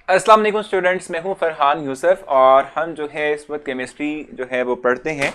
अस्सलाम वालेकुम स्टूडेंट्स, मैं हूं फरहान यूसुफ और हम जो है इस वक्त केमिस्ट्री जो है वो पढ़ते हैं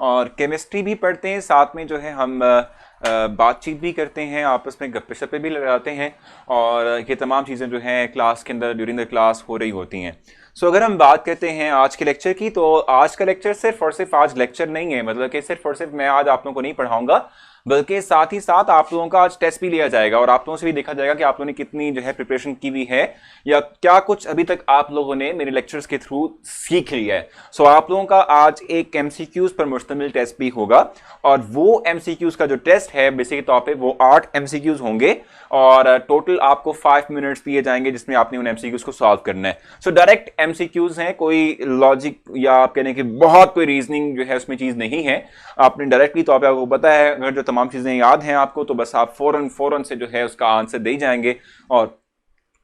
और केमिस्ट्री भी पढ़ते हैं। साथ में जो है हम बातचीत भी करते हैं, आपस में गप्पे शप्पे भी लगाते हैं और ये तमाम चीज़ें जो हैं क्लास के अंदर ड्यूरिंग द क्लास हो रही होती हैं। सो अगर हम बात करते हैं आज के लेक्चर की, तो आज का लेक्चर सिर्फ और सिर्फ आज लेक्चर नहीं है, मतलब कि सिर्फ और सिर्फ मैं आज आप लोगों को नहीं पढ़ाऊंगा, बल्कि साथ ही साथ आप लोगों का आज टेस्ट भी लिया जाएगा और आप लोगों से भी देखा जाएगा कि आप लोगों ने कितनी जो है प्रिपरेशन की हुई है या क्या कुछ अभी तक आप लोगों ने मेरे लेक्चर्स के थ्रू सीख लिया है। सो आप लोगों का आज एक एमसीक्यूज पर मुश्तमिल टेस्ट भी होगा और वो एमसीक्यूज का जो टेस्ट है बेसिक तौर पे वो 8 एमसीक्यूज होंगे और टोटल आपको 5 मिनट्स दिए जाएंगे जिसमें आपने उन एमसीक्यूज को सॉल्व करना है। सो डायरेक्ट एमसीक्यूज हैं, कोई लॉजिक या आप कहने की बहुत कोई रीजनिंग जो है उसमें चीज नहीं है। आपने डायरेक्टली तौर पे आपको पता है, अगर जो तमाम चीजें याद हैं आपको तो बस आप फौरन से जो है उसका आंसर दे जाएंगे और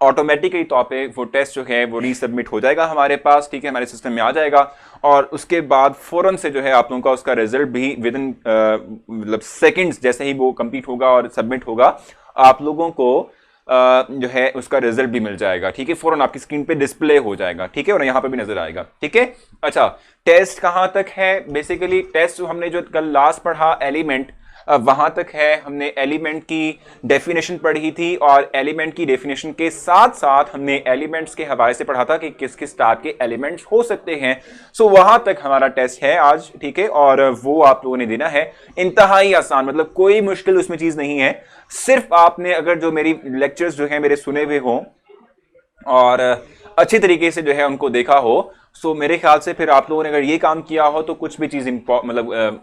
ऑटोमेटिकली तौर पे वो टेस्ट जो है वो रीसबमिट हो जाएगा हमारे पास, ठीक है, हमारे सिस्टम में आ जाएगा और उसके बाद फौरन से जो है आप लोगों का उसका रिजल्ट भी विद इन मतलब सेकंड्स जैसे ही वो कंप्लीट होगा और सबमिट होगा आप लोगों को जो है उसका रिजल्ट भी मिल जाएगा, ठीक है, फौरन आपकी स्क्रीन पे डिस्प्ले हो जाएगा, ठीक है, और यहां पर भी नजर आएगा, ठीक है। अच्छा, टेस्ट कहां तक है? बेसिकली टेस्ट जो हमने जो कल लास्ट पढ़ा एलिमेंट, वहां तक है। हमने एलिमेंट की डेफिनेशन पढ़ी थी और एलिमेंट की डेफिनेशन के साथ साथ हमने एलिमेंट्स के हवाले से पढ़ा था कि किस किस टाइप के एलिमेंट्स हो सकते हैं। सो वहां तक हमारा टेस्ट है आज, ठीक है, और वो आप लोगों ने देना है। इंतहाई आसान, मतलब कोई मुश्किल उसमें चीज नहीं है। सिर्फ आपने अगर जो मेरी लेक्चर्स जो है मेरे सुने हुए हों और अच्छी तरीके से जो है उनको देखा हो, सो मेरे ख्याल से फिर आप लोगों ने अगर ये काम किया हो तो कुछ भी चीज मतलब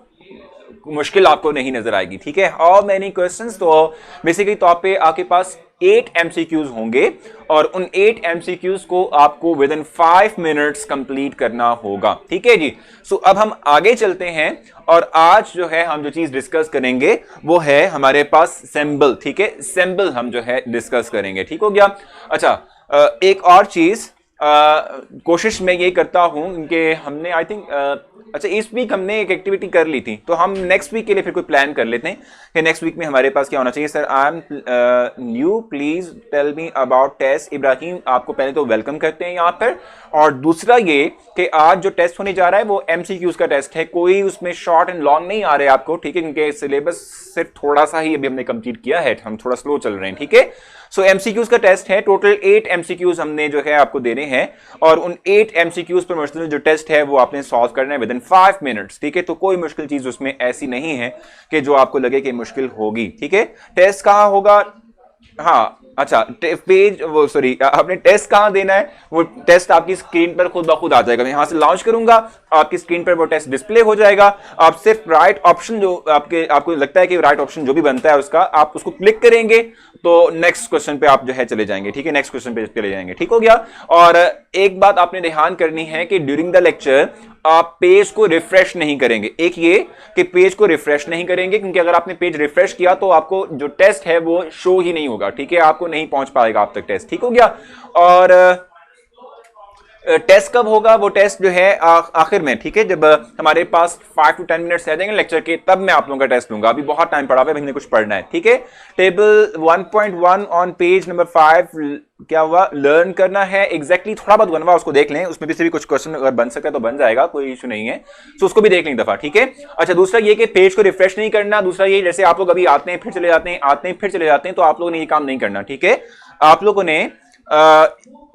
मुश्किल आपको नहीं नजर आएगी, ठीक है। और मैनी क्वेश्चंस, तो बेसिकली तौर पे आपके पास 8 एमसीक्यूज होंगे और उन 8 एमसीक्यूज को आपको विद इन 5 मिनट्स कंप्लीट करना होगा, ठीक है जी। सो अब हम आगे चलते हैं और आज जो है हम जो चीज डिस्कस करेंगे वो है हमारे पास सिंबल, ठीक है, सिंबल हम जो है डिस्कस करेंगे, ठीक हो गया। अच्छा, एक और चीज कोशिश मैं ये करता हूं कि हमने आई थिंक अच्छा इस वीक हमने एक एक्टिविटी कर ली थी, तो हम नेक्स्ट वीक के लिए फिर कोई प्लान कर लेते हैं कि नेक्स्ट वीक में हमारे पास क्या होना चाहिए। Sir I am new, please tell me about test. Ibrahim, आपको पहले तो वेलकम करते हैं यहाँ पर, और दूसरा ये कि आज जो टेस्ट होने जा रहा है वो एमसीक्यूज का टेस्ट है, कोई उसमें शॉर्ट एंड लॉन्ग नहीं आ रहे आपको, ठीक है, क्योंकि सिलेबस सिर्फ थोड़ा सा ही अभी हमने कंप्लीट किया है, हम थोड़ा स्लो चल रहे हैं, ठीक है। सो एमसीक्यूज का टेस्ट है, टोटल 8 एमसीक्यूज हमने जो है आपको देने हैं और उन 8 एमसीक्यूज पर मुश्तमिल जो टेस्ट है वो आपने सॉल्व करना है विद इन 5 मिनट्स, ठीक है। तो कोई मुश्किल चीज उसमें ऐसी नहीं है कि जो आपको लगे कि मुश्किल होगी, ठीक है। टेस्ट कहां होगा? हाँ, अच्छा, पेज वो सॉरी आपने टेस्ट कहां देना है, वो टेस्ट आपकी स्क्रीन पर खुद ब खुद आ जाएगा। मैं यहां से लॉन्च करूंगा, आपकी स्क्रीन पर वो टेस्ट डिस्प्ले हो जाएगा। आप सिर्फ राइट ऑप्शन जो आपको लगता है कि राइट ऑप्शन जो भी बनता है उसका आप उसको क्लिक करेंगे तो नेक्स्ट क्वेश्चन पे आप जो है चले जाएंगे, ठीक है, नेक्स्ट क्वेश्चन पे चले जाएंगे, ठीक हो गया। और एक बात आपने ध्यान करनी है कि ड्यूरिंग द लेक्चर आप पेज को रिफ्रेश नहीं करेंगे। एक ये कि पेज को रिफ्रेश नहीं करेंगे, क्योंकि अगर आपने पेज रिफ्रेश किया तो आपको जो टेस्ट है वो शो ही नहीं होगा, ठीक है, आपको नहीं पहुंच पाएगा आप तक टेस्ट, ठीक हो गया। और टेस्ट कब होगा? वो टेस्ट जो है आखिर में, ठीक है, जब हमारे पास 5 to 10 मिनट्स रह जाएंगे लेक्चर के, तब मैं आप लोगों का टेस्ट लूंगा। अभी बहुत टाइम पड़ा हुआ है, हमने कुछ पढ़ना है, ठीक है। टेबल 1.1 ऑन पेज नंबर 5 क्या हुआ? लर्न करना है। एग्जैक्टली थोड़ा बहुत बनवा, उसको देख लें, उसमें भी कुछ क्वेश्चन अगर बन सके तो बन जाएगा, कोई इशू नहीं है, तो उसको भी देख लें दफा, ठीक है। अच्छा, दूसरा ये कि पेज को रिफ्रेश नहीं करना। दूसरा ये, जैसे आप लोग अभी आते हैं फिर चले जाते हैं, आते हैं फिर चले जाते हैं, तो आप लोगों ने ये काम नहीं करना, ठीक है। आप लोगों ने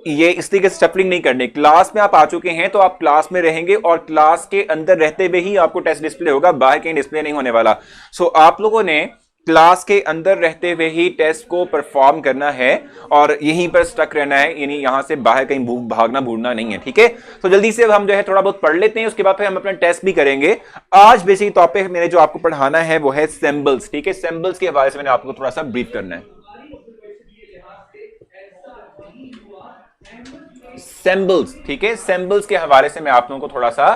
ये इस तरीके से शफलिंग नहीं करनी। क्लास में आप आ चुके हैं तो आप क्लास में रहेंगे और क्लास के अंदर रहते हुए ही आपको टेस्ट डिस्प्ले होगा, बाहर कहीं डिस्प्ले नहीं होने वाला। सो आप लोगों ने क्लास के अंदर रहते हुए ही टेस्ट को परफॉर्म करना है और यहीं पर स्टक रहना है, यानी यहां से बाहर कहीं भागना भूलना नहीं है, ठीक है। तो जल्दी से हम जो है थोड़ा बहुत पढ़ लेते हैं, उसके बाद फिर हम अपना टेस्ट भी करेंगे। आज बेसिक तौर पे मैंने जो आपको पढ़ाना है वो है सिंबल्स, ठीक है। सिंबल्स के हवाले से मैंने आपको थोड़ा सा ब्रीफ करना है। सिंबल्स, ठीक है, सिंबल्स के हवाले से मैं आप लोगों को थोड़ा सा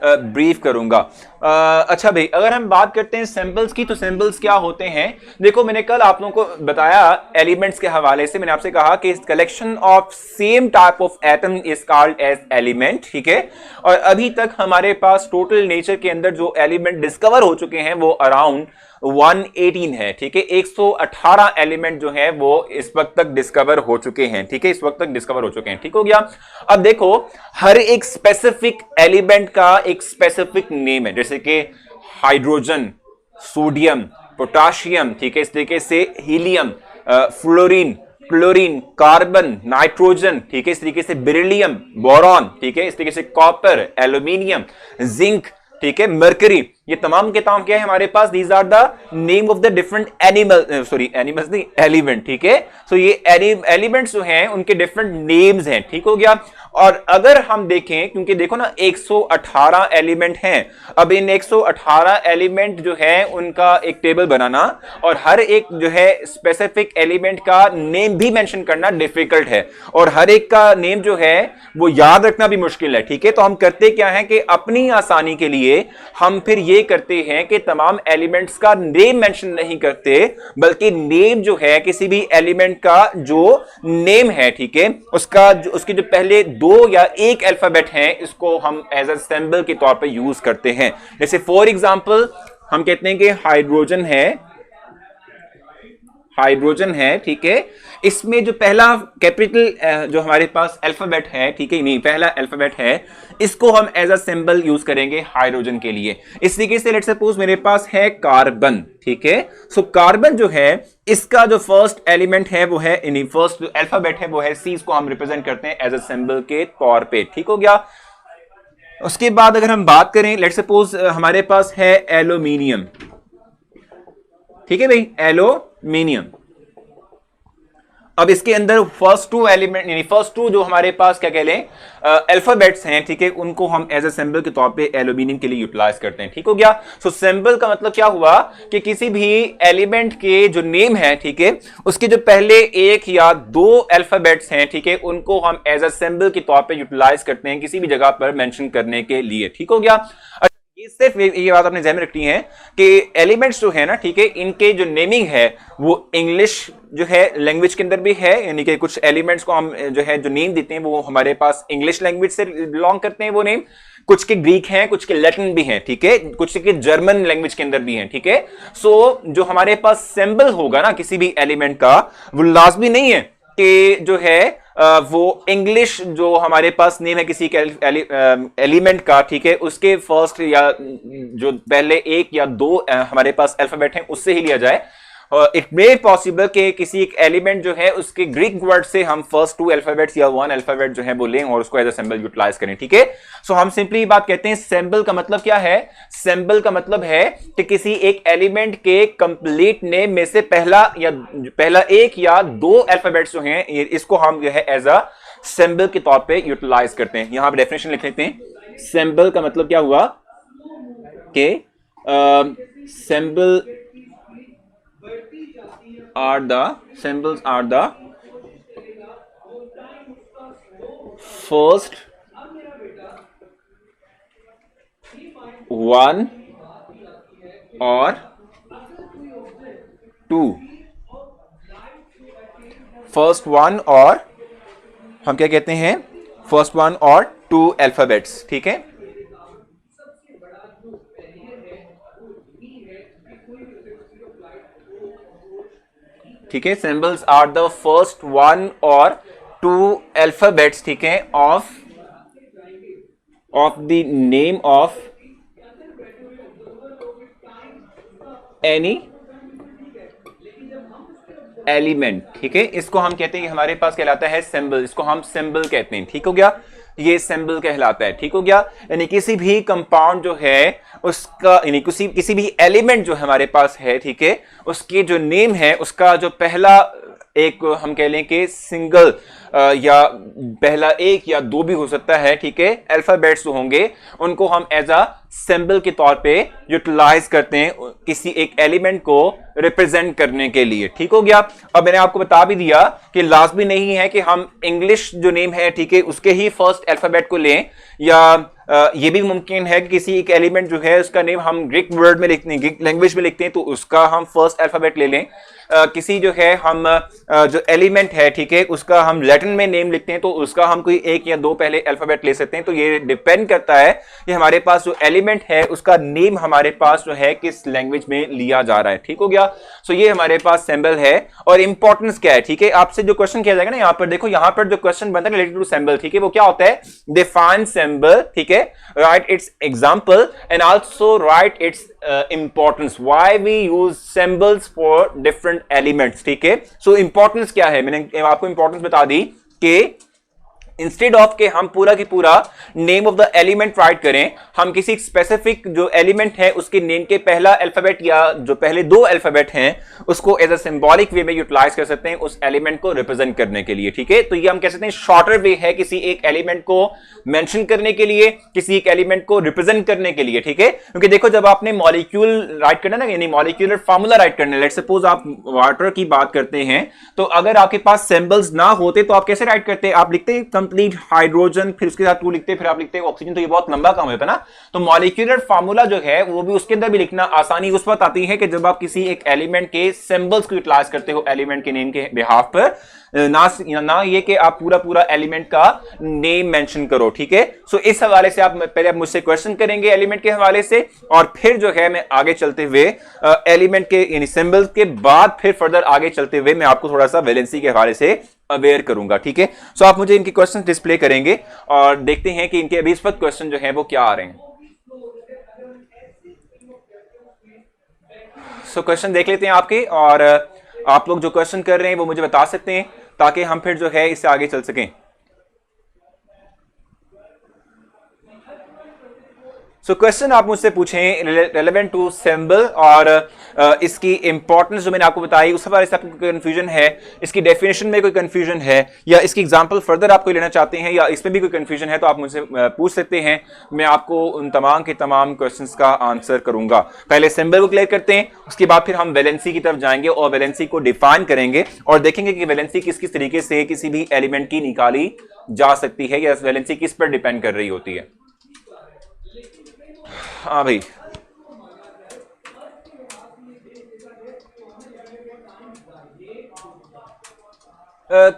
ब्रीफ करूंगा। अच्छा भाई, अगर हम बात करते हैं सिंबल्स की, तो सिंबल्स क्या होते हैं? देखो, मैंने कल आप लोगों को बताया एलिमेंट्स के हवाले से, मैंने आपसे कहा कि collection of same type of atom is called as element, ठीक है। और अभी तक हमारे पास टोटल नेचर के अंदर जो एलिमेंट डिस्कवर हो चुके हैं वो अराउंड 118 है, ठीक है। 118 एलिमेंट जो है वो इस वक्त तक डिस्कवर हो चुके हैं, ठीक है, इस वक्त तक डिस्कवर हो चुके हैं, ठीक हो गया। अब देखो, हर एक स्पेसिफिक एलिमेंट का एक स्पेसिफिक नेम है, जैसे कि हाइड्रोजन, सोडियम, पोटाशियम, ठीक है, इस तरीके से helium, fluorine, chlorine, carbon, nitrogen, ठीक है, इस तरीके से बेरिलियम, बोरॉन, ठीक है, इस तरीके से कॉपर, एल्यूमिनियम, जिंक, ठीक है, मरकरी, ये तमाम के तमाम क्या है हमारे पास? These are the name of the different animals नहीं, एलिमेंट, ठीक है। सो ये एलिमेंट्स जो हैं उनके डिफरेंट नेम्स हैं, ठीक हो गया। और अगर हम देखें, क्योंकि देखो ना 118 एलिमेंट हैं, अब इन 118 एलिमेंट जो है उनका एक टेबल बनाना और हर एक जो है स्पेसिफिक एलिमेंट का नेम भी मेंशन करना डिफिकल्ट है, और हर एक का नेम जो है वो याद रखना भी मुश्किल है, ठीक है। तो हम करते क्या है कि अपनी आसानी के लिए हम फिर ये करते हैं कि तमाम एलिमेंट्स का नेम मेंशन नहीं करते, बल्कि नेम जो है किसी भी एलिमेंट का जो नेम है, ठीक है, उसके जो पहले दो या एक अल्फाबेट हैं, इसको हम एज अ सिंबल के तौर पे यूज करते हैं। जैसे फॉर एग्जांपल हम कहते हैं कि हाइड्रोजन है, ठीक है। इसमें जो पहला कैपिटल जो हमारे पास अल्फाबेट है, ठीक है, नहीं, पहला अल्फाबेट है, इसको हम एज अ सिंबल यूज करेंगे हाइड्रोजन के लिए। इस तरीके से लेट्स सपोज मेरे पास है कार्बन, ठीक है। सो कार्बन जो है इसका जो फर्स्ट एलिमेंट है वो है, फर्स्ट अल्फाबेट है वो है सी, इसको हम रिप्रेजेंट करते हैं एज अ सिंबल के तौर पे, ठीक हो गया। उसके बाद अगर हम बात करें, लेट्स सपोज हमारे पास है एल्यूमिनियम, ठीक है भाई, एल्यूमिनियम। अब इसके अंदर फर्स्ट टू एलिमेंट, यानी फर्स्ट टू जो हमारे पास क्या कह लें अल्फाबेट्स हैं, ठीक है, उनको हम एज अ सिंबल के तौर पे एल्यूमिनियम के लिए यूटिलाइज करते हैं, ठीक हो गया। सो सिंबल का मतलब क्या हुआ कि किसी भी एलिमेंट के जो नेम है, ठीक है, उसके जो पहले एक या दो अल्फाबेट्स हैं, ठीक है, उनको हम एज अ सिंबल के तौर पे यूटिलाइज करते हैं किसी भी जगह पर मेंशन करने के लिए, ठीक हो गया। ये सिर्फ ये बात आपने ध्यान में रखनी है कि एलिमेंट्स जो है ना, ठीक है, इनके जो नेमिंग है वो इंग्लिश जो है लैंग्वेज के अंदर भी है, यानी कि कुछ एलिमेंट्स को हम जो है जो नेम देते हैं वो हमारे पास इंग्लिश लैंग्वेज से बिलोंग करते हैं वो नेम, कुछ के ग्रीक हैं, कुछ के लैटिन भी हैं, ठीक है, कुछ के जर्मन लैंग्वेज के अंदर भी हैं, ठीक है। सो जो हमारे पास सिंबल होगा ना किसी भी एलिमेंट का, वो लाजमी नहीं है कि जो है वो इंग्लिश जो हमारे पास नेम है किसी के एलिमेंट का, ठीक है, उसके फर्स्ट या जो पहले एक या दो हमारे पास अल्फाबेट हैं उससे ही लिया जाए। इट मे पॉसिबल कि किसी एक एलिमेंट जो है उसके ग्रीक वर्ड से हम फर्स्ट टू अल्फाबेट्स या वन अल्फाबेट जो है वो लें और उसको एज अ सिंबल यूटिलाइज करें, ठीक है। सो हम सिंपली बात कहते हैं सिंबल का मतलब क्या है? सिंबल का मतलब है कि किसी एक एलिमेंट के कंप्लीट नेम में से पहला एक या दो अल्फाबेट्स जो हैं इसको हम जो है एज अ सिंबल के तौर पे यूटिलाइज करते हैं। यहां पर डेफिनेशन लिख लेते हैं। सिंबल का मतलब क्या हुआ कि symbol symbols are the first one or two, first one or हम क्या कहते हैं, फर्स्ट वन और टू अल्फाबेट्स, ठीक है। ठीक है, symbols are the first one और टू अल्फाबेट्स, ठीक है, of the name of any element, ठीक है। इसको हम कहते हैं कि हमारे पास कहलाता है सिंबल, इसको हम सिंबल कहते हैं, ठीक हो गया, ये सिंबल कहलाता है, ठीक हो गया। यानी किसी भी कंपाउंड जो है उसका, यानी किसी भी एलिमेंट जो हमारे पास है, ठीक है, उसकी जो नेम है उसका जो पहला एक हम कह लें कि सिंगल या पहला एक या दो भी हो सकता है, ठीक है, अल्फाबेट्स जो होंगे उनको हम एज अ सिंबल के तौर पे यूटिलाइज करते हैं किसी एक एलिमेंट को रिप्रेजेंट करने के लिए, ठीक हो गया। अब मैंने आपको बता भी दिया कि लाजमी नहीं है कि हम इंग्लिश जो नेम है, ठीक है, उसके ही फर्स्ट अल्फाबेट को लें या ये भी मुमकिन है कि किसी एक एलिमेंट जो है उसका नेम हम ग्रीक वर्ड में लिखते हैं, ग्रीक लैंग्वेज में लिखते हैं, तो उसका हम फर्स्ट अल्फाबेट ले लें। किसी जो है हम जो एलिमेंट है, ठीक है, उसका हम लैटिन में नेम लिखते हैं, तो उसका हम कोई एक या दो पहले अल्फाबेट ले सकते हैं। तो ये डिपेंड करता है कि हमारे पास जो एलिमेंट है उसका नेम हमारे पास जो है किस लैंग्वेज में लिया जा रहा है। ठीक हो गया। सो ये हमारे पास सिंबल है और इंपॉर्टेंस क्या है। ठीक है, आपसे जो क्वेश्चन किया जाएगा ना, यहां पर देखो, यहां पर जो क्वेश्चन बनता है रिलेटेड टू सिंबल, ठीक है, वो क्या होता है, डिफाइन सिंबल, ठीक है, write its example and also write its importance, why we use symbols for different elements. ठीक है, सो इंपॉर्टेंस क्या है, मैंने आपको इंपॉर्टेंस बता दी कि इंस्टेड ऑफ के हम पूरा की पूरा name of the element right करें, हम किसी स्पेसिफिक जो एलिमेंट है उसके नेम के पहला अल्फाबेट या जो पहले दो अल्फाबेट हैं उसको एज अ सिंबॉलिक वे में यूटिलाइज कर सकते हैं उस एलिमेंट को रिप्रेजेंट करने के लिए। ठीक है, तो ये हम कह सकते हैं शॉर्टर वे है किसी एक एलिमेंट को मेंशन करने के लिए, किसी एक एलिमेंट को रिप्रेजेंट करने के लिए। ठीक है, क्योंकि देखो जब आपने मॉलिक्यूल राइट करना ना, यानी मॉलिक्यूलर फार्मूला राइट करना है, लेट्स सपोज आप वाटर की बात करते हैं, तो अगर आपके पास सिंबल्स ना होते तो आप कैसे राइट करते, आप लिखते कंप्लीट हाइड्रोजन, फिर उसके साथ टू लिखते, फिर आप लिखते ऑक्सीजन, तो ये बहुत लंबा काम होता है ना। तो मॉलिक्यूलर फार्मूला जो है वो भी उसके अंदर भी लिखना आसानी उस वक्त आती है कि जब आप किसी एक एलिमेंट के सिंबल्स को यूटिलाइज करते हो एलिमेंट के नेम के बिहाफ पर, ना ये कि आप पूरा पूरा एलिमेंट का नेम मेंशन करो। ठीक है, सो इस हवाले से आप पहले आप मुझसे क्वेश्चन करेंगे एलिमेंट के हवाले से, और फिर जो है मैं आगे चलते हुए एलिमेंट के यानी सिंबल्स के बाद फिर फर्दर आगे चलते हुए मैं आपको थोड़ा सा वैलेंसी के हवाले से अवेयर करूंगा। ठीक है, सो आप मुझे इनके क्वेश्चन डिस्प्ले करेंगे और देखते हैं कि इनके अभी इस वक्त क्वेश्चन जो है वो क्या आ रहे हैं। सो क्वेश्चन देख लेते हैं आपके, और आप लोग जो क्वेश्चन कर रहे हैं वो मुझे बता सकते हैं ताकि हम फिर जो है इससे आगे चल सकें। सो क्वेश्चन आप मुझसे पूछें रेलेवेंट टू सिंबल, और इसकी इंपॉर्टेंस जो मैंने आपको बताई उस हवाले से आपको कोई कंफ्यूजन है, इसकी डेफिनेशन में कोई कंफ्यूजन है, या इसकी एग्जांपल फर्दर आपको लेना चाहते हैं, या इसमें भी कोई कंफ्यूजन है, तो आप मुझसे पूछ सकते हैं। मैं आपको उन तमाम के तमाम क्वेश्चंस का आंसर करूंगा। पहले सिंबल को क्लियर करते हैं, उसके बाद फिर हम वैलेंसी की तरफ जाएंगे और वैलेंसी को डिफाइन करेंगे और देखेंगे कि वैलेंसी किस किस तरीके से किसी भी एलिमेंट की निकाली जा सकती है, या वैलेंसी किस पर डिपेंड कर रही होती है। हाँ भाई,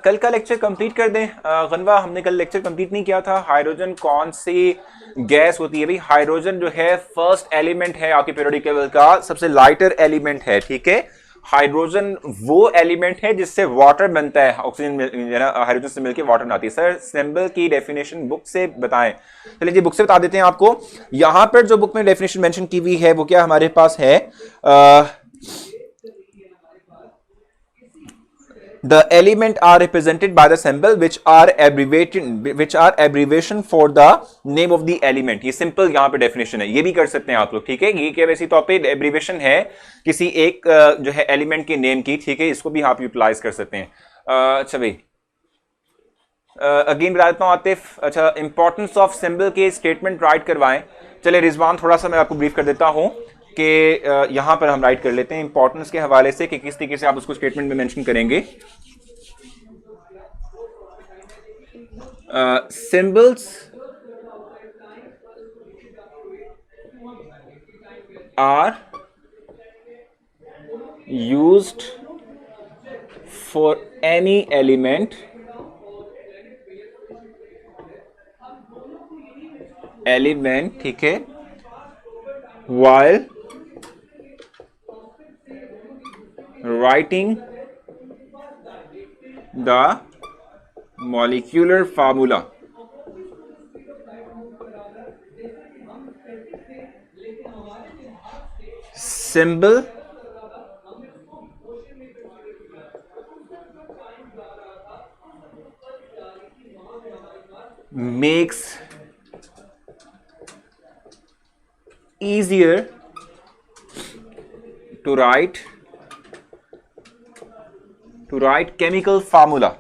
कल का लेक्चर कंप्लीट कर दें। गनवा, हमने कल लेक्चर कंप्लीट नहीं किया था। हाइड्रोजन कौन सी गैस होती है भाई? हाइड्रोजन जो है फर्स्ट एलिमेंट है आपके पीरियोडिक टेबल का, सबसे लाइटर एलिमेंट है। ठीक है, हाइड्रोजन वो एलिमेंट है जिससे वाटर बनता है, ऑक्सीजन हाइड्रोजन से मिलकर वाटर बनाती है। सर सिंबल की डेफिनेशन बुक से बताएं। चलिए जी, बुक से बता देते हैं आपको। यहां पर जो बुक में डेफिनेशन मेंशन की हुई है वो क्या हमारे पास है, the element are represented by the symbol which are abbreviation for the name of the element। ये सिंपल यहाँ पे डेफिनेशन है, ये भी कर सकते हैं आप लोग। ठीक है, ये क्या वैसी तौर पे एब्रीवेशन है किसी एक जो है एलिमेंट के नेम की। ठीक है, इसको भी आप यूटिलाइज कर सकते हैं। अच्छा भाई, अगेन बता देता हूँ आतिफ। अच्छा, इंपॉर्टेंस ऑफ सिंबल के स्टेटमेंट राइट करवाएं। चले रिजवान, थोड़ा सा मैं आपको ब्रीफ कर देता हूँ कि यहां पर हम राइट कर लेते हैं इंपॉर्टेंस के हवाले से कि किस तरीके से आप उसको स्टेटमेंट में मेंशन करेंगे। Symbols are used for any element ठीक है, while writing the molecular formula। symbol makes easier to write chemical formula।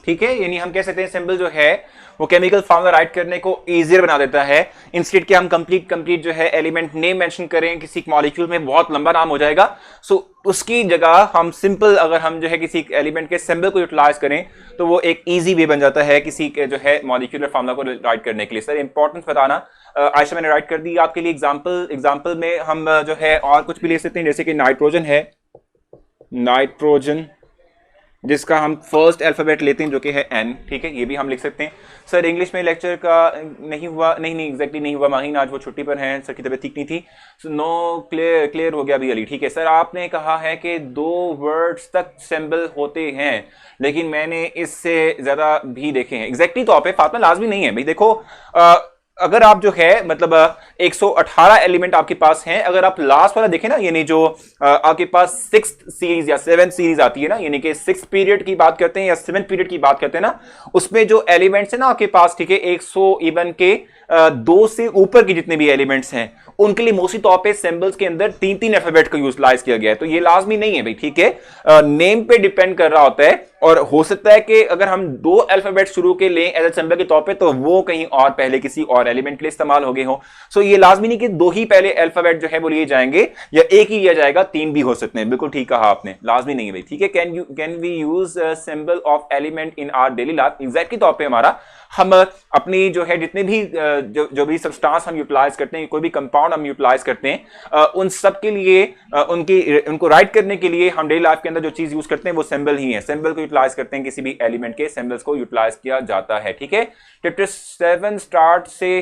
ठीक है, यानी हम कह सकते हैं सिंबल जो है वो केमिकल फार्मूला राइट करने को इजियर बना देता है। इंस्टेड के हम कंप्लीट जो है एलिमेंट नेम मेंशन करें किसी मॉलिक्यूल में, बहुत लंबा नाम हो जाएगा। सो उसकी जगह हम सिंपल अगर हम जो है किसी एलिमेंट के सिंबल को यूटिलाइज करें तो वो एक इजी वे बन जाता है किसी के जो है मॉलिक्यूलर फार्मूला को राइट करने के लिए। सर इंपॉर्टेंस बताना, आयशा मैंने राइट कर दी आपके लिए। एग्जाम्पल में हम जो है और कुछ भी ले सकते हैं, जैसे कि नाइट्रोजन है, नाइट्रोजन जिसका हम फर्स्ट अल्फाबेट लेते हैं जो कि है N, ठीक है, ये भी हम लिख सकते हैं। सर इंग्लिश में लेक्चर का नहीं हुआ, नहीं एग्जैक्टली नहीं हुआ, माहीन आज वो छुट्टी पर हैं, सर की तबीयत ठीक नहीं थी। नो क्लियर हो गया अभी अली, ठीक है। सर आपने कहा है कि 2 वर्ड्स तक सिंबल होते हैं, लेकिन मैंने इससे ज्यादा भी देखे हैं। एग्जैक्टली तो आप फातिमा लाजमी नहीं है भाई, देखो अगर आप जो है मतलब 118 एलिमेंट आपके पास हैं, अगर आप लास्ट वाला देखें ना, यानी जो आपके पास 6th सीरीज या 7th सीरीज आती है ना, यानी कि 6th पीरियड की बात करते हैं या 7th पीरियड की बात करते हैं ना, उसमें जो एलिमेंट्स है ना आपके पास, ठीक है, 100 इवन के 2 से ऊपर के जितने भी एलिमेंट्स हैं उनके लिए मोस्टली तौर पे सिंबल्स के अंदर 3-3 अल्फाबेट का यूटिलाइज किया गया है। तो ये लाजमी नहीं है भाई, ठीक है, नेम पे डिपेंड कर रहा होता है, और हो सकता है कि अगर हम 2 अल्फाबेट शुरू के लें एज ए सिंबल के तौर पे तो वो कहीं और पहले किसी और एलिमेंट के लिए इस्तेमाल हो गए हो। सो ये लाजमी नहीं कि 2 ही पहले अल्फाबेट जो है वो लिए जाएंगे या एक ही लिया जाएगा, 3 भी हो सकते हैं। बिल्कुल ठीक कहा आपने, लाजमी नहीं है भाई, ठीक है। Can we use symbol of element in our daily life? Exactly तौर पे हमारा हम अपनी जो है जितने भी जो भी सब्सटेंस हम यूटिलाइज करते हैं, कोई भी कंपाउंड हम यूटिलाइज करते हैं, उन सब के लिए उनको राइट करने के लिए हम डेली लाइफ के अंदर जो चीज यूज करते हैं वो सिंबल ही है। सिंबल को यूटिलाइज करते हैं, किसी भी एलिमेंट के सिंबल्स को यूटिलाइज किया जाता है, ठीक है। चैप्टर 7 स्टार्ट से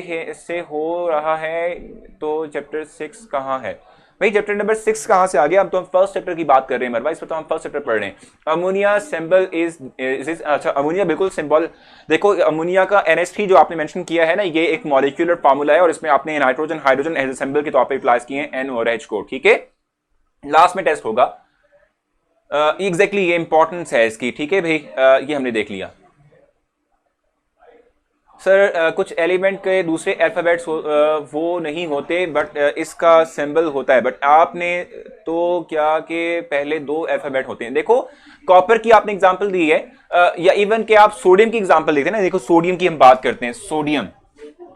हो रहा है, तो चैप्टर 6 कहाँ है भाई? चैप्टर नंबर 6 कहां से आ गया? अब तो हम फर्स्ट चैप्टर की बात कर रहे हैं मरवा, इस पर तो हम फर्स्ट चैप्टर पढ़ रहे हैं। अमोनिया सिंबल इज अच्छा, अमोनिया बिल्कुल सिंबल, देखो अमोनिया का NH3 जो आपने मेंशन किया है ना, ये एक मॉलिक्यूलर फार्मूला है और इसमें आपने nitrogen hydrogen as a symbol के तौर पे यूटिलाइज किए हैं N और H को, ठीक है। लास्ट में टेस्ट होगा, एग्जैक्टली ये इंपॉर्टेंस है इसकी, ठीक है भाई, ये हमने देख लिया। सर कुछ एलिमेंट के दूसरे अल्फाबेट्स वो नहीं होते बट इसका सिंबल होता है, बट आपने तो क्या कि पहले 2 अल्फाबेट होते हैं। देखो कॉपर की आपने एग्जांपल दी है, या इवन के आप सोडियम की एग्जांपल देते हैं ना, देखो सोडियम की हम बात करते हैं, सोडियम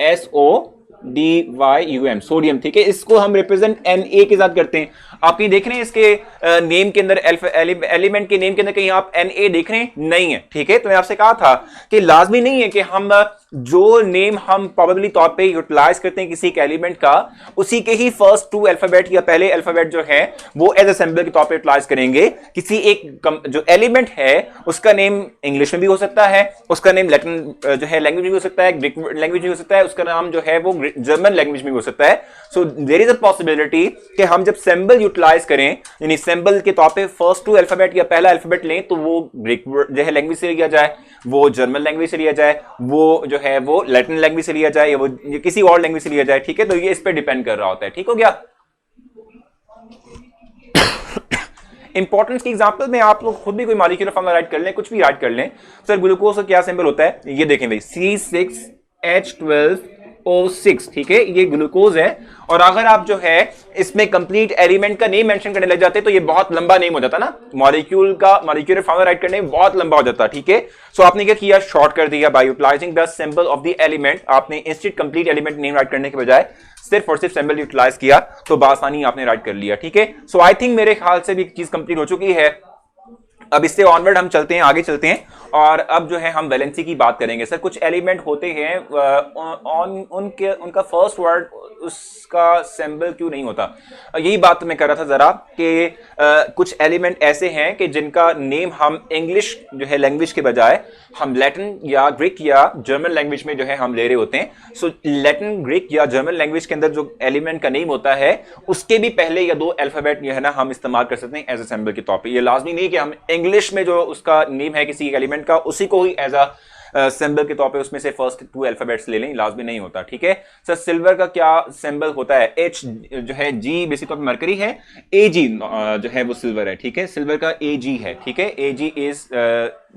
SODYUM सोडियम, ठीक है, इसको हम रिप्रेजेंट Na के साथ करते हैं। आप कहीं देख रहे हैं इसके नेम के अंदर, एलिमेंट के नेम के अंदर कहीं आप Na देख रहे हैं? नहीं है, ठीक है। तो मैं आपसे कहा था कि लाजमी नहीं है कि हम जो नेम हम प्रोबेबली तौर पे यूटिलाइज करते हैं किसी एक एलिमेंट का, उसी के ही फर्स्ट 2 अल्फाबेट या पहले अल्फाबेट जो है वो एज ए सिंबल के तौर पे यूटिलाइज करेंगे। किसी एक जो एलिमेंट है उसका नेम इंग्लिश में भी हो सकता है, उसका नेम लैटिन जो है लैंग्वेज में भी हो सकता है, ग्रीक लैंग्वेज में हो सकता है, उसका नाम जो है वो जर्मन लैंग्वेज में भी हो सकता है। So there is a possibility कि हम जब सिंबल यूटिलाइज करें, यानी सिंबल के तौर पे फर्स्ट 2 अल्फाबेट या पहला अल्फाबेट लें, तो वो ग्रीक जो है लैंग्वेज से लिया जाए, वो जर्मन लैंग्वेज से लिया जाए, वो जो है वो लैटिन लैंग्वेज से लिया जाए, या वो किसी और लैंग्वेज से लिया जाए, ठीक है। तो ये इस पे डिपेंड कर रहा होता है, ठीक हो गया। इंपॉर्टेंस की एग्जांपल में आप लोग खुद भी कोई मॉलिक्यूलर फार्मूला राइट कर लें, कुछ भी राइट कर लें। सर ग्लूकोज का क्या सिंबल होता है? ये देखें भाई, C6H12O6, ठीक है, ये ग्लूकोज है। और अगर आप जो है इसमें कंप्लीट एलिमेंट का नेम मेंशन करने लग जाते तो ये बहुत लंबा नेम हो जाता ना, मॉलिक्यूल का मॉलिक्यूलर फार्मूला राइट करने में बहुत लंबा हो जाता, ठीक है। सो आपने क्या किया, शॉर्ट कर दिया by utilizing the symbol of the element. आपने instead complete element name write करने के बजाय सिर्फ और सिर्फ सिंबल यूटिलाइज किया, तो बासानी आपने राइट कर लिया, ठीक है। सो आई थिंक मेरे ख्याल से भी चीज कंप्लीट हो चुकी है। अब इससे ऑनवर्ड हम चलते हैं, आगे चलते हैं, और अब जो है हम वैलेंसी की बात करेंगे। सर कुछ एलिमेंट होते हैं उनका फर्स्ट वर्ड उसका सिंबल क्यों नहीं होता? यही बात मैं कर रहा था जरा कि कुछ एलिमेंट ऐसे हैं कि जिनका नेम हम इंग्लिश जो है लैंग्वेज के बजाय हम लैटिन या ग्रीक या जर्मन लैंग्वेज में जो है हम ले रहे होते हैं। सो लैटिन, ग्रीक या जर्मन लैंग्वेज के अंदर जो एलिमेंट का नेम होता है उसके भी पहले या 2 अल्फाबेट जो है ना हम इस्तेमाल कर सकते हैं एज ए सिंबल के तौर पे। ये लाजमी नहीं कि हम इंग्लिश में जो उसका नेम है किसी एलिमेंट का उसी को ही एज अ सिंबल के तौर पे उसमें से फर्स्ट 2 अल्फाबेट्स ले लें, लाजमी नहीं होता, ठीक है। सर सिल्वर का क्या सिंबल होता है? H जो है, G बेसिक तौर पे मरकरी है, Ag जो है वो सिल्वर है, ठीक है, सिल्वर का Ag है, ठीक है। Ag is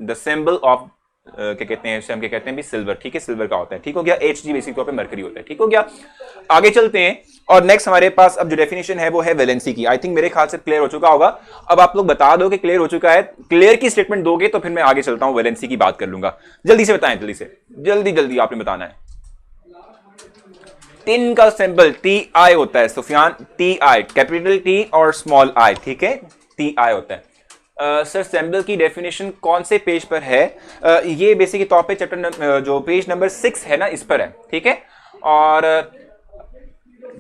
the symbol of क्या कहते हैं इसे, हम क्या कहते हैं भी सिल्वर, ठीक है, सिल्वर का होता है, ठीक हो गया। Hg बेसिक तौर पे मरकरी होता है, ठीक हो गया। आगे चलते हैं और नेक्स्ट हमारे पास अब जो डेफिनेशन है वो है वैलेंसी की। आई थिंक मेरे ख्याल से क्लियर हो चुका होगा। अब आप लोग बता दो कि क्लियर हो चुका है, क्लियर की स्टेटमेंट दोगे तो फिर मैं आगे चलता हूं, वैलेंसी की बात कर लूंगा। जल्दी से बताएं, जल्दी से, जल्दी जल्दी आपने बताना है। टिन का सिंबल टी आई होता है Sufiyan, T I, capital T और स्मॉल आई, ठीक है, टी आई होता है। सर सिंबल की डेफिनेशन कौन से पेज पर है? ये बेसिक तौर पे चैप्टर जो पेज नंबर 6 है ना, इस पर है, ठीक है। और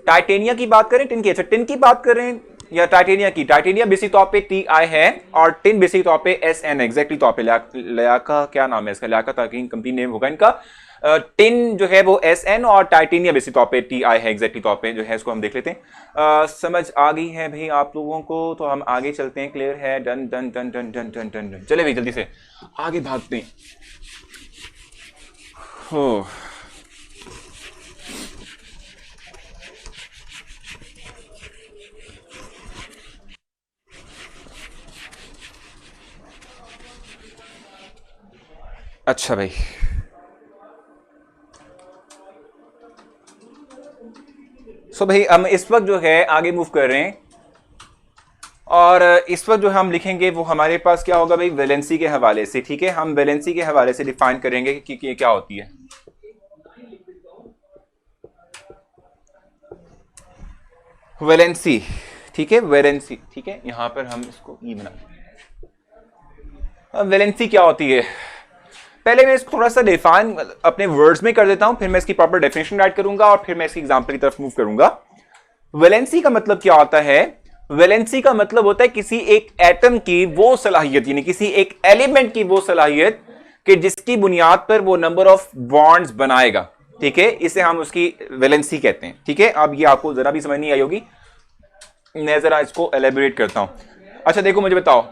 टाइटेनिया की बात करें, टिन की, अच्छा टिन की बात करें या टाइटेनिया की? टाइटेनिया बेसिक तौर पे टी आई है और टिन बेसिक तौर पे एस एन, एग्जैक्टली तौर पे लियाका, क्या नाम है इसका, लियाका ताकि कंपनी नेम होगा इनका। टिन जो है वो एस एन और टाइटेनिया बेसिक तौर पे टी आई है, एग्जैक्टली तौर पे जो है इसको हम देख लेते हैं। समझ आ गई है भाई आप लोगों को? तो हम आगे चलते हैं, क्लियर है, done done done done done done done done, चले भाई जल्दी से आगे भागते हैं। हो अच्छा भाई, सो भाई हम इस वक्त जो है आगे मूव कर रहे हैं और इस वक्त जो हम लिखेंगे वो हमारे पास क्या होगा भाई, वैलेंसी के हवाले से, ठीक है। हम वैलेंसी के हवाले से डिफाइन करेंगे कि ये क्या होती है। वैलेंसी, ठीक है, वैलेंसी, ठीक है, यहां पर हम इसको ई बना, वैलेंसी क्या होती है? पहले मैं इसको थोड़ा सा डिफाइन अपने वर्ड्स में कर देता हूं, फिर मैं इसकी प्रॉपर डेफिनेशन ऐड करूंगा और फिर मैं इसकी एग्जांपल की तरफ मूव करूंगा। वैलेंसी का मतलब क्या होता है? वैलेंसी का मतलब होता है किसी एक एटम की वो सलाहियत, यानी किसी एक एलिमेंट की वो सलाहियत कि जिसकी बुनियाद पर वो नंबर ऑफ बॉन्ड्स बनाएगा, ठीक है, इसे हम उसकी वैलेंसी कहते हैं, ठीक है। अब ये आपको जरा भी समझ नहीं आई होगी, मैं जरा इसको एलेबोरेट करता हूं। अच्छा देखो, मुझे बताओ,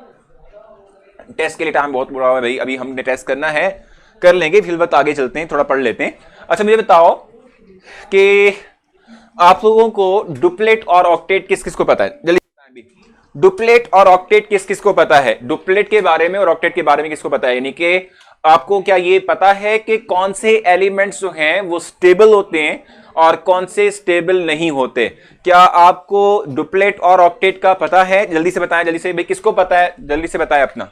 टेस्ट के लिए टाइम बहुत बुरा हुआ है भाई, अभी हमने टेस्ट करना है, कर लेंगे, फिर वक्त आगे चलते हैं, थोड़ा पढ़ लेते हैं। अच्छा मुझे बताओ कि आप लोगों को डुप्लेट और ऑक्टेट किस किस को पता है? जल्दी बताएं। डुप्लेट और ऑक्टेट किस किस को पता है? डुप्लेट के बारे में और ऑक्टेट के बारे में किसको पता है? यानी कि आपको क्या ये पता है कि कौन से एलिमेंट्स जो हैं वो स्टेबल होते हैं और कौन से स्टेबल नहीं होते? क्या आपको डुप्लेट और ऑक्टेट का पता है? जल्दी से बताएं, जल्दी से भाई, किसको पता है, जल्दी से बताएं अपना।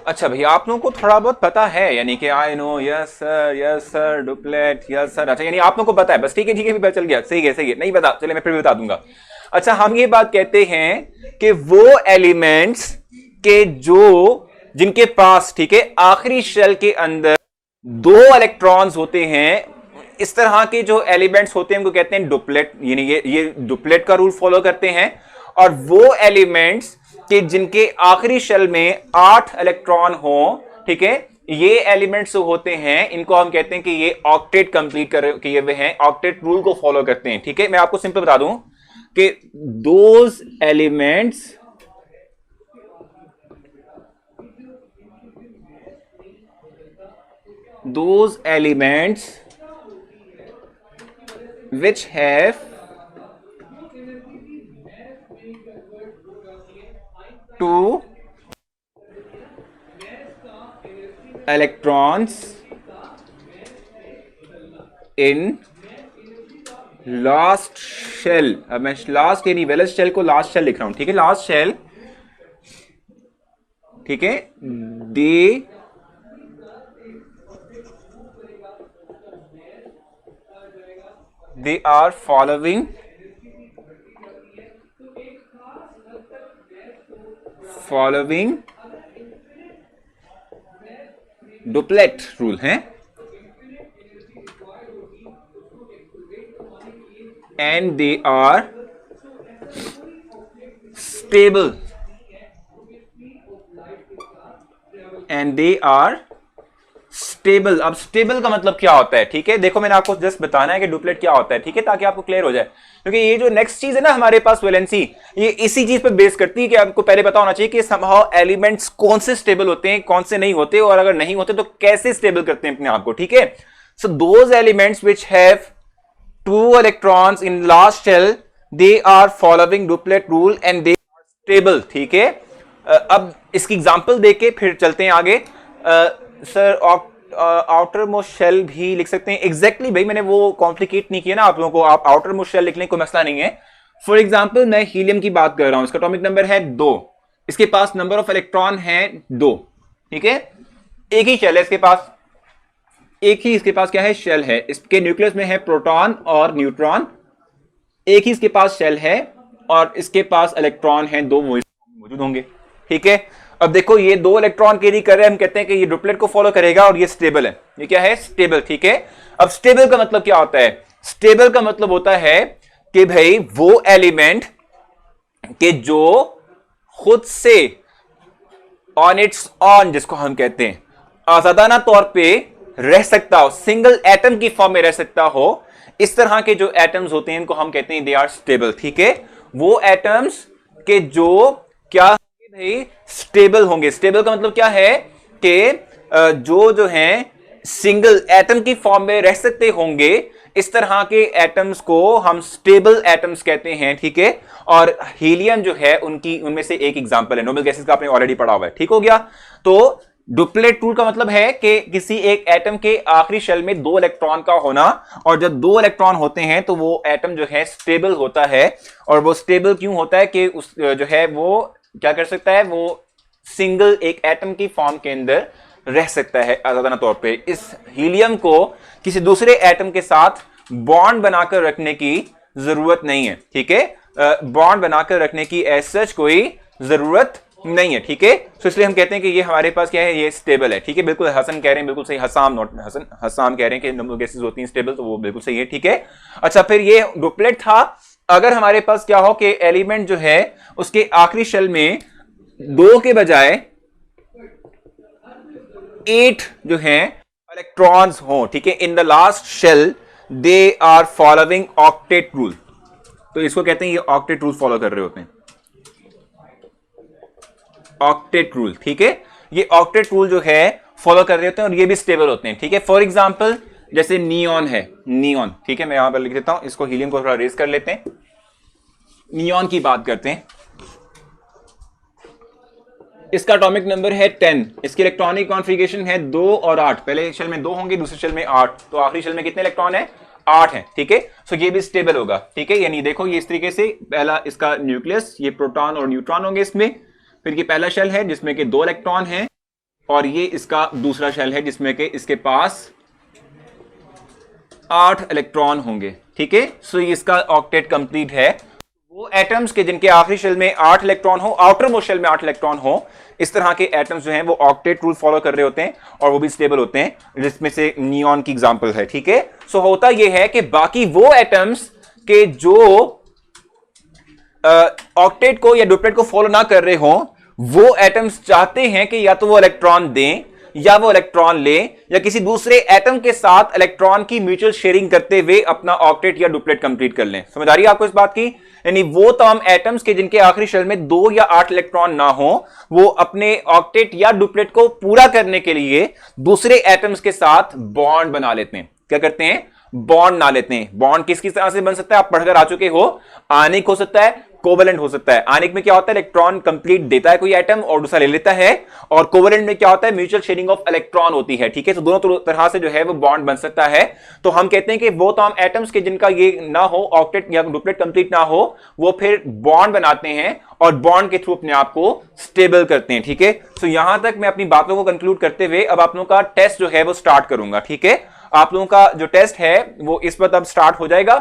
अच्छा भैया आप लोगों को थोड़ा बहुत पता है, यानी कि I know, yes sir, duplet, yes sir, अच्छा यानी आप लोगों को पता है, बस ठीक है ठीक है, पता चल गया, सही है सही है, नहीं पता चले मैं फिर भी बता दूंगा। अच्छा हम ये बात कहते हैं कि वो एलिमेंट्स के जो जिनके पास, ठीक है, आखिरी शेल के अंदर 2 इलेक्ट्रॉन्स होते हैं, इस तरह के जो एलिमेंट्स होते हैं उनको कहते हैं डुप्लेट, यानी ये डुप्लेट का रूल फॉलो करते हैं। और वो एलिमेंट्स कि जिनके आखिरी शेल में 8 इलेक्ट्रॉन हो, ठीक है, ये एलिमेंट्स होते हैं, इनको हम कहते हैं कि ये ऑक्टेट कंप्लीट कर किए हुए हैं, ऑक्टेट रूल को फॉलो करते हैं, ठीक है। मैं आपको सिंपल बता दूं कि those elements which have 2 electrons in last shell, अब मैं लास्ट यानी वैलेंस शेल को लास्ट शेल लिख रहा हूं, ठीक है, लास्ट शेल, ठीक है, they are following duplet rule है, and they are stable, stable. अब स्टेबल का मतलब क्या होता है, ठीक है, देखो मैंने आपको जस्ट बताना है कि डुप्लेट क्या होता है, ठीक है, ताकि आपको क्लियर हो जाए, क्योंकि ये जो नेक्स्ट चीज है ना हमारे पास वैलेंसी, ये इसी चीज पर बेस करती है कि आपको पहले पता होना चाहिए कि समहाउ एलिमेंट्स कौन से स्टेबल होते हैं, कौन से नहीं होते, और अगर नहीं होते तो कैसे स्टेबल करते हैं अपने आप को, ठीक है। So those elements which have 2 electrons in last shell, they are following duplet rule and they are stable, ठीक है। अब इसकी एग्जांपल देके फिर चलते हैं आगे। सर आउटर मोस्ट शेल भी लिख सकते हैं एग्जैक्टली भाई, मैंने वो कॉम्प्लिकेट नहीं किया ना आप लोगों को, आप आउटर मोस्ट शेल लिखने को मसला नहीं है। फॉर एग्जाम्पल मैं हीलियम की बात कर रहा हूं, इसका एटॉमिक नंबर है 2, इसके पास नंबर ऑफ इलेक्ट्रॉन है 2, ठीक है, एक ही शेल है इसके पास, एक ही इसके पास क्या है शेल है, इसके न्यूक्लियस में है प्रोटॉन और न्यूट्रॉन, एक ही इसके पास शेल है और इसके पास इलेक्ट्रॉन है 2, वो मौजूद होंगे, ठीक है। अब देखो ये 2 इलेक्ट्रॉन कैरी कर रहे हैं, हम कहते हैं कि ये डुप्लेट को फॉलो करेगा और ये स्टेबल है, ये क्या है स्टेबल, ठीक है। अब स्टेबल का मतलब क्या होता है, स्टेबल का मतलब होता है कि भाई वो एलिमेंट के जो खुद से ऑन इट्स ऑन, जिसको हम कहते हैं आजादाना तौर पे रह सकता हो, सिंगल एटम की फॉर्म में रह सकता हो, इस तरह के जो एटम्स होते हैं इनको हम कहते हैं दे आर स्टेबल, ठीक है। वो एटम्स के जो क्या भाई स्टेबल होंगे, स्टेबल का मतलब क्या है कि जो है सिंगल एटम की फॉर्म में रह सकते होंगे, इस तरह के एटम्स को हम स्टेबल एटम्स कहते हैं, ठीक है। और हीलियम जो है उनमें से एक एग्जांपल है, नोबेल गैसेस का आपने ऑलरेडी पढ़ा हुआ है, ठीक हो गया। तो डुप्लेट रूल का मतलब है कि किसी एक एटम के आखिरी शेल में 2 इलेक्ट्रॉन का होना, और जब 2 इलेक्ट्रॉन होते हैं तो वो एटम जो है स्टेबल होता है। और वो स्टेबल क्यों होता है कि उस जो है वो क्या कर सकता है, वो सिंगल एक एटम की फॉर्म के अंदर रह सकता है आजादाना तौर पे। इस हीलियम को किसी दूसरे एटम के साथ बॉन्ड बनाकर रखने की जरूरत नहीं है, ठीक है, बॉन्ड बनाकर रखने की एज सच कोई जरूरत नहीं है, ठीक है। तो इसलिए हम कहते हैं कि ये हमारे पास क्या है, ये स्टेबल है, ठीक है। बिल्कुल हसन कह रहे हैं, बिल्कुल सही, हसाम नॉट हसन, हसाम कह रहे हैं कि नंबर गैसेस होती हैं स्टेबल, तो वो बिल्कुल सही है, ठीक है। अच्छा फिर ये डुप्लेट था, अगर हमारे पास क्या हो कि एलिमेंट जो है उसके आखिरी शेल में 2 के बजाय 8 जो है इलेक्ट्रॉन्स हो, ठीक है, in the last shell they are following octet rule, तो इसको कहते हैं ये ऑक्टेट रूल फॉलो कर रहे होते हैं, ऑक्टेट रूल, ठीक है। ये ऑक्टेट रूल जो है फॉलो कर रहे होते हैं और ये भी स्टेबल होते हैं, ठीक है। फॉर एग्जांपल जैसे नियॉन है, नियॉन, ठीक है, मैं यहां पर लिख देता हूं, इसको हीलियम को थोड़ा रेज कर लेते हैं, नियॉन की बात करते हैं। इसका एटॉमिक नंबर है 10, इसकी इलेक्ट्रॉनिक कॉन्फ़िगरेशन है 2 और 8, पहले शेल में 2 होंगे, दूसरे शेल में 8, तो आखिरी शेल में कितने इलेक्ट्रॉन है, 8 है, ठीक है। सो ये भी स्टेबल होगा, ठीक है। यानी देखो ये इस तरीके से, पहला इसका न्यूक्लियस, ये प्रोटॉन और न्यूट्रॉन होंगे इसमें, फिर ये पहला शेल है जिसमें कि 2 इलेक्ट्रॉन हैं, और ये इसका दूसरा शेल है जिसमें कि इसके पास 8 इलेक्ट्रॉन होंगे, ठीक है। सो इसका ऑक्टेट कंप्लीट है। वो एटम्स के जिनके आखिरी शेल में 8 इलेक्ट्रॉन हो, आउटर मोस्ट शेल में 8 इलेक्ट्रॉन हो, इस तरह के एटम्स जो हैं वो ऑक्टेट रूल फॉलो कर रहे होते हैं और वो भी स्टेबल होते हैं, जिसमें से नियॉन की एग्जांपल है, ठीक है। सो होता ये है कि बाकी वो एटम्स के जो ऑक्टेट को या डुप्लेट को फॉलो ना कर रहे हो, वो एटम्स चाहते हैं कि या तो वो इलेक्ट्रॉन दें या वो इलेक्ट्रॉन लें, या किसी दूसरे एटम के साथ इलेक्ट्रॉन की म्यूचुअल शेयरिंग करते हुए अपना ऑक्टेट या डुप्लेट कंप्लीट कर लें। समझ आ रही है आपको इस बात की? यानी वो तमाम एटम्स के जिनके आखिरी शेल में 2 या 8 इलेक्ट्रॉन ना हो, वो अपने ऑक्टेट या डुप्लेट को पूरा करने के लिए दूसरे एटम्स के साथ बॉन्ड बना लेते हैं। क्या करते हैं? बॉन्ड ना लेते हैं। बॉन्ड किस किस तरह से बन सकता है, आप पढ़कर आ चुके हो। आनिक हो सकता है, कोवेलेंट हो सकता है। आनिक में क्या होता है, इलेक्ट्रॉन कंप्लीट देता है कोई एटम और दूसरा ले लेता है, और कोवेलेंट में क्या होता है, म्यूचुअल शेयरिंग ऑफ इलेक्ट्रॉन होती है, ठीक है। तो दोनों तरह से जो है वो बॉन्ड बन सकता है। तो हम कहते हैं कि वो तमाम एटम्स के जिनका ये ना हो, ऑक्टेट या डुप्लेट कंप्लीट ना हो, वो फिर बॉन्ड बनाते हैं और बॉन्ड के थ्रू अपने आप को स्टेबल करते हैं, ठीक है। तो यहां तक मैं अपनी बातों को कंक्लूड करते हुए अब आप लोगों का टेस्ट जो है वो स्टार्ट करूंगा, ठीक है। आप लोगों का जो टेस्ट है वो इस वक्त अब स्टार्ट हो जाएगा।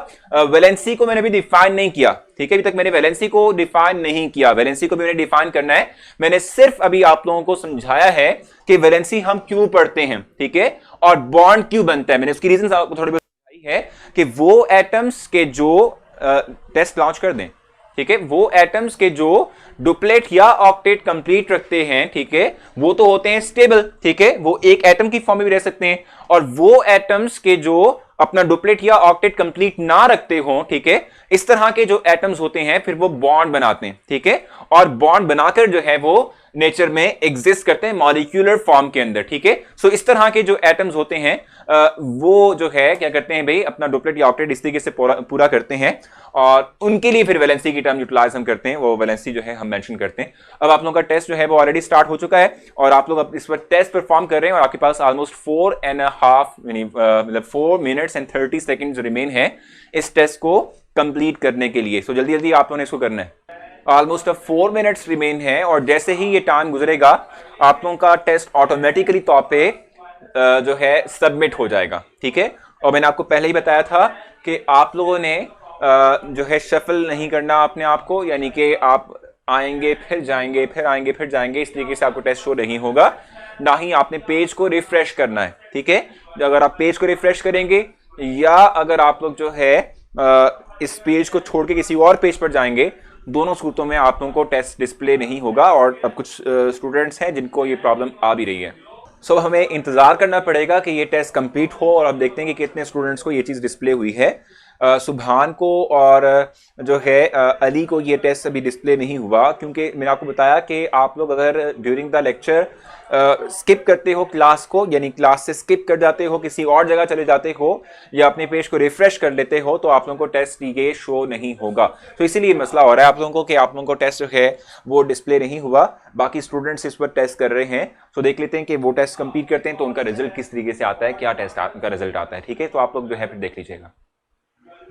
वैलेंसी को मैंने भी डिफाइन नहीं किया, ठीक है। अभी तक मैंने वैलेंसी को डिफाइन नहीं किया, वैलेंसी को भी मैंने डिफाइन करना है। मैंने सिर्फ अभी आप लोगों को समझाया है कि वैलेंसी हम क्यों पढ़ते हैं, ठीक है, और बॉन्ड क्यों बनता है। मैंने उसकी रीजन आपको थोड़ी बहुत बताई है कि वो एटम्स के जो टेस्ट लॉन्च कर दें, ठीक है, वो एटम्स के जो डुप्लेट या ऑक्टेट कंप्लीट रखते हैं, ठीक है, वो तो होते हैं स्टेबल, ठीक है, वो एक एटम की फॉर्म में भी रह सकते हैं। और वो एटम्स के जो अपना डुप्लेट या ऑक्टेट कंप्लीट ना रखते हो, ठीक है, इस तरह के जो एटम्स होते हैं फिर वो बॉन्ड बनाते हैं, ठीक है, और बॉन्ड बनाकर जो है वो नेचर में एग्जिस्ट करते हैं मॉलिक्यूलर फॉर्म के अंदर, ठीक है। सो इस तरह के जो एटम्स होते हैं वो जो है क्या करते हैं भाई, अपना डुप्लेट या ऑक्टेट इस तरीके से पूरा करते हैं, और उनके लिए फिर वैलेंसी की टर्म यूटिलाइज हम करते हैं, वो वैलेंसी जो है हम मेंशन करते हैं। अब आप लोगों का टेस्ट जो है वो ऑलरेडी स्टार्ट हो चुका है, और आप लोग अब इस पर टेस्ट परफॉर्म कर रहे हैं, और आपके पास almost 4 minutes and 30 second remain है इस टेस्ट को कंप्लीट करने के लिए। सो जल्दी जल्दी आप लोगों ने इसको करना है। ऑलमोस्ट अब 4 मिनट्स रिमेन है, और जैसे ही ये टाइम गुजरेगा आप लोगों का टेस्ट ऑटोमेटिकली तौर पे जो है सबमिट हो जाएगा, ठीक है। और मैंने आपको पहले ही बताया था कि आप लोगों ने जो है शफल नहीं करना अपने आप को, यानी कि आप आएंगे फिर जाएंगे, फिर आएंगे फिर जाएंगे, इस तरीके से आपको टेस्ट शो नहीं होगा। ना ही आपने पेज को रिफ्रेश करना है, ठीक है। अगर आप पेज को रिफ्रेश करेंगे, या अगर आप लोग जो है इस पेज को छोड़ के किसी और पेज पर जाएंगे, दोनों सूरतों में आप लोगों को टेस्ट डिस्प्ले नहीं होगा। और अब कुछ स्टूडेंट्स हैं जिनको ये प्रॉब्लम आ भी रही है। सो हमें इंतजार करना पड़ेगा कि ये टेस्ट कंप्लीट हो, और अब देखते हैं कि कितने स्टूडेंट्स को ये चीज़ डिस्प्ले हुई है। सुभान को और जो है अली को ये टेस्ट अभी डिस्प्ले नहीं हुआ, क्योंकि मैंने आपको बताया कि आप लोग अगर ड्यूरिंग द लेक्चर स्किप करते हो क्लास को, यानी क्लास से स्किप कर जाते हो, किसी और जगह चले जाते हो, या अपने पेज को रिफ्रेश कर लेते हो, तो आप लोगों को टेस्ट ये शो नहीं होगा। तो इसीलिए मसला हो रहा है आप लोगों को कि आप लोगों को टेस्ट जो है वो डिस्प्ले नहीं हुआ। बाकी स्टूडेंट्स इस पर टेस्ट कर रहे हैं, तो देख लेते हैं कि वो टेस्ट कंप्लीट करते हैं तो उनका रिजल्ट किस तरीके से आता है, क्या टेस्ट का रिजल्ट आता है, ठीक है। तो आप लोग जो है फिर देख लीजिएगा।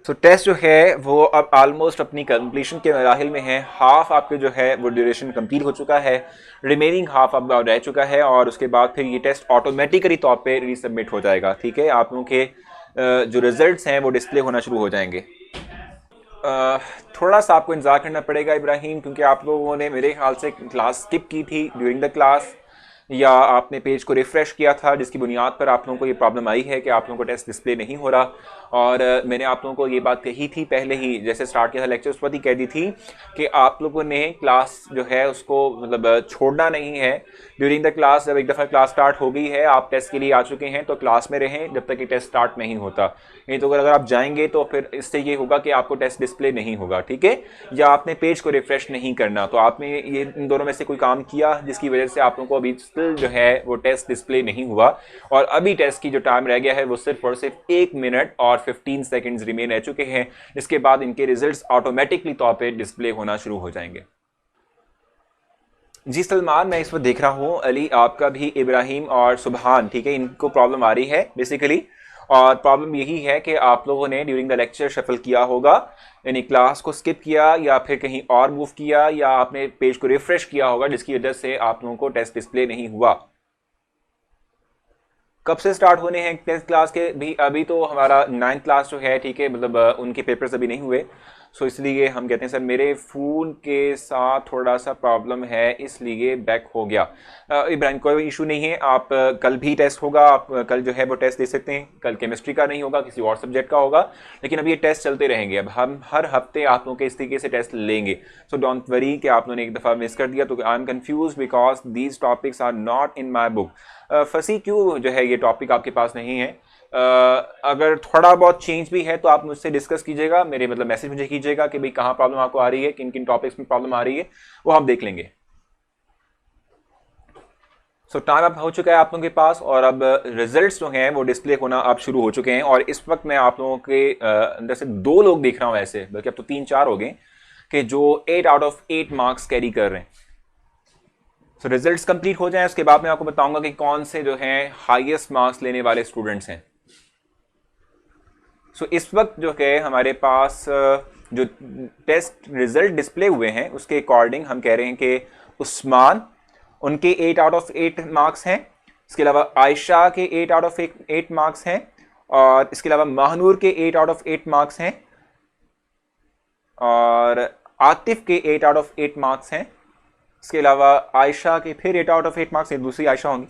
तो टेस्ट जो है वो अब ऑलमोस्ट अपनी कंप्लीशन के मराहिल में है। हाफ आपके जो है वो ड्यूरेशन कंप्लीट हो चुका है, रिमेनिंग हाफ अब रह चुका है, और उसके बाद फिर ये टेस्ट ऑटोमेटिकली तौर पे रीसबमिट हो जाएगा, ठीक है। आप लोगों के जो रिजल्ट्स हैं वो डिस्प्ले होना शुरू हो जाएंगे। थोड़ा सा आपको इंतजार करना पड़ेगा इब्राहिम, क्योंकि आप लोगों ने मेरे ख्याल से क्लास स्किप की थी ड्यूरिंग द क्लास, या आपने पेज को रिफ्रेश किया था, जिसकी बुनियाद पर आप लोगों को ये प्रॉब्लम आई है कि आप लोगों को टेस्ट डिस्प्ले नहीं हो रहा। और मैंने आप लोगों को ये बात कही थी पहले ही, जैसे स्टार्ट किया था लेक्चर, उस वक्त ही कह दी थी कि आप लोगों ने क्लास जो है उसको मतलब छोड़ना नहीं है ड्यूरिंग द क्लास। जब एक दफ़ा क्लास स्टार्ट हो गई है, आप टेस्ट के लिए आ चुके हैं, तो क्लास में रहें जब तक कि टेस्ट स्टार्ट नहीं होता। नहीं तो अगर आप जाएंगे तो फिर इससे ये होगा कि आपको टेस्ट डिस्प्ले नहीं होगा, ठीक है। या आपने पेज को रिफ्रेश नहीं करना, तो आपने ये इन दोनों में से कोई काम किया जिसकी वजह से आप लोगों को अभी स्टिल जो है वो टेस्ट डिस्प्ले नहीं हुआ। और अभी टेस्ट की जो टाइम रह गया है वो सिर्फ और सिर्फ 1 मिनट और 15 सेकेंड्स रिमेन रह चुके हैं, जिसके बाद इनके रिजल्ट्स ऑटोमेटिकली तौर पे डिस्प्ले होना शुरू हो जाएंगे। जी सलमान, मैं इस वक्त देख रहा हूँ अली, आपका भी, इब्राहिम और सुभान, ठीक है, इनको प्रॉब्लम आ रही है बेसिकली। और प्रॉब्लम यही है कि आप लोगों ने ड्यूरिंग द लेक्चर शफल किया होगा, यानी क्लास को स्किप किया या फिर कहीं और मूव किया, या आपने पेज को रिफ्रेश किया होगा, जिसकी वजह से आप लोगों को टेस्ट डिस्प्ले नहीं हुआ। कब से स्टार्ट होने हैं टेस्ट क्लास के भी? अभी तो हमारा 9th क्लास जो है, ठीक है, मतलब उनके पेपर्स अभी नहीं हुए, सो इसलिए हम कहते हैं सर मेरे फ़ोन के साथ थोड़ा सा प्रॉब्लम है, इसलिए बैक हो गया। इब्राहिम, कोई इशू नहीं है, आप कल भी टेस्ट होगा, आप कल जो है वो टेस्ट दे सकते हैं। कल केमिस्ट्री का नहीं होगा, किसी और सब्जेक्ट का होगा, लेकिन अब ये टेस्ट चलते रहेंगे। अब हम हर हफ्ते आप लोगों के इस तरीके से टेस्ट लेंगे, सो डोंट वरी कि आप लोगों ने एक दफ़ा मिस कर दिया तो I am confuse because these topics are not in my book. फंसी क्यों जो है ये टॉपिक आपके पास नहीं है? अगर थोड़ा बहुत चेंज भी है तो आप मुझसे डिस्कस कीजिएगा, मेरे मतलब मैसेज मुझे कीजिएगा कि भाई कहाँ प्रॉब्लम आपको आ रही है, किन किन टॉपिक्स में प्रॉब्लम आ रही है, वो हम देख लेंगे। सो टाइम अब हो चुका है आप लोगों के पास, और अब रिजल्ट्स जो हैं वो डिस्प्ले होना अब शुरू हो चुके हैं। और इस वक्त मैं आप लोगों के अंदर से 2 लोग देख रहा हूँ, ऐसे बल्कि अब तो 3-4 हो गए, कि जो 8 आउट ऑफ 8 मार्क्स कैरी कर रहे हैं। सो रिजल्ट्स कंप्लीट हो जाएं, उसके बाद मैं आपको बताऊंगा कि कौन से जो हैं हाईएस्ट मार्क्स लेने वाले स्टूडेंट्स हैं। सो इस वक्त जो है हमारे पास जो टेस्ट रिजल्ट डिस्प्ले हुए हैं उसके अकॉर्डिंग हम कह रहे हैं कि उस्मान, उनके 8 आउट ऑफ 8 मार्क्स हैं। इसके अलावा आयशा के 8 आउट ऑफ 8 मार्क्स हैं, और इसके अलावा महानूर के 8 आउट ऑफ 8 मार्क्स हैं, और आतिफ के 8 आउट ऑफ 8 मार्क्स हैं। इसके अलावा आयशा के फिर 8 आउट ऑफ 8 मार्क्स, दूसरी आयशा होंगी,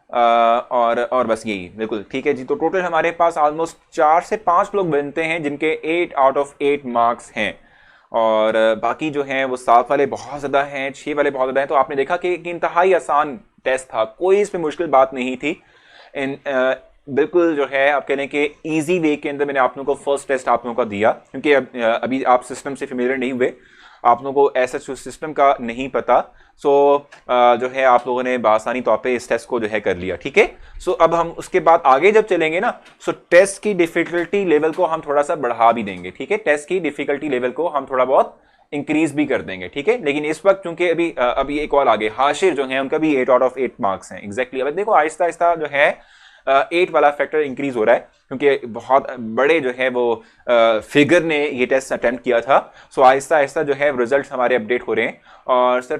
और बस यही, बिल्कुल ठीक है जी। तो टोटल हमारे पास ऑलमोस्ट 4 से 5 लोग बनते हैं जिनके 8 आउट ऑफ 8 मार्क्स हैं, और बाकी जो हैं वो 7 वाले बहुत ज़्यादा हैं, 6 वाले बहुत ज़्यादा हैं। तो आपने देखा कि इंतहाई आसान टेस्ट था, कोई इसमें मुश्किल बात नहीं थी। बिल्कुल जो है आप कह लें कि ईजी वे के अंदर मैंने आप लोगों को फर्स्ट टेस्ट आप लोगों का दिया, क्योंकि अभी आप सिस्टम से फेमिलियर नहीं हुए। आप लोगों को ऐसा सिस्टम का नहीं पता, सो जो है आप लोगों ने बआसानी तौर पे इस टेस्ट को जो है कर लिया, ठीक है। सो अब हम उसके बाद आगे जब चलेंगे ना, सो टेस्ट की डिफिकल्टी लेवल को हम थोड़ा सा बढ़ा भी देंगे, ठीक है। टेस्ट की डिफिकल्टी लेवल को हम थोड़ा बहुत इंक्रीज भी कर देंगे, ठीक है। लेकिन इस वक्त क्योंकि अभी एक और आगे हाशिर जो है उनका भी 8 आउट ऑफ 8 मार्क्स हैं एग्जैक्टली। अब देखो आहिस्ता आहिस्ता जो है 8 वाला फैक्टर इंक्रीज हो रहा है, क्योंकि बहुत बड़े जो है वो फिगर ने ये टेस्ट अटेम्प्ट किया था। सो आहिस्ता आहिस्ता जो है रिजल्ट हमारे अपडेट हो रहे हैं। और sir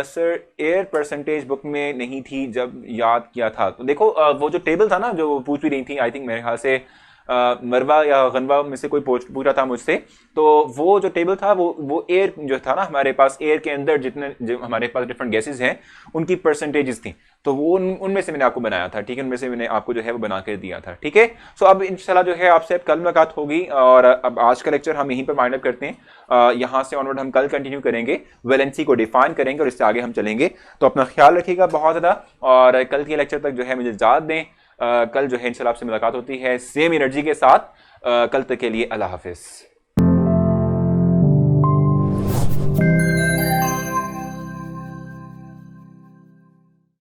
sir air percentage book में नहीं थी जब याद किया था, तो देखो वो जो टेबल था ना जो पूछ भी रही थी, आई थिंक मेरे ख्याल से मरवा या गनवा में से कोई पूछा था मुझसे, तो वो जो टेबल था वो एयर जो था ना हमारे पास, एयर के अंदर जितने जो हमारे पास डिफरेंट गैसेस हैं उनकी परसेंटेजेस थी, तो वो उनमें से मैंने आपको बनाया था, ठीक है। उनमें से मैंने आपको जो है वो बना कर दिया था, ठीक है। सो अब इंशाल्लाह जो है आपसे कल मुलाकात होगी, और अब आज का लेक्चर हम यहीं पर माइंड अप करते हैं। यहाँ से ऑनवर्ड हम कल कंटिन्यू करेंगे, वैलेंसी को डिफाइन करेंगे और इससे आगे हम चलेंगे। तो अपना ख्याल रखिएगा बहुत ज़्यादा, और कल के लेक्चर तक जो है मुझे इजाज़त दें। कल जो है इंशाल्लाह आपसे मुलाकात होती है सेम एनर्जी के साथ। कल तक के लिए अल्लाह हाफिज़।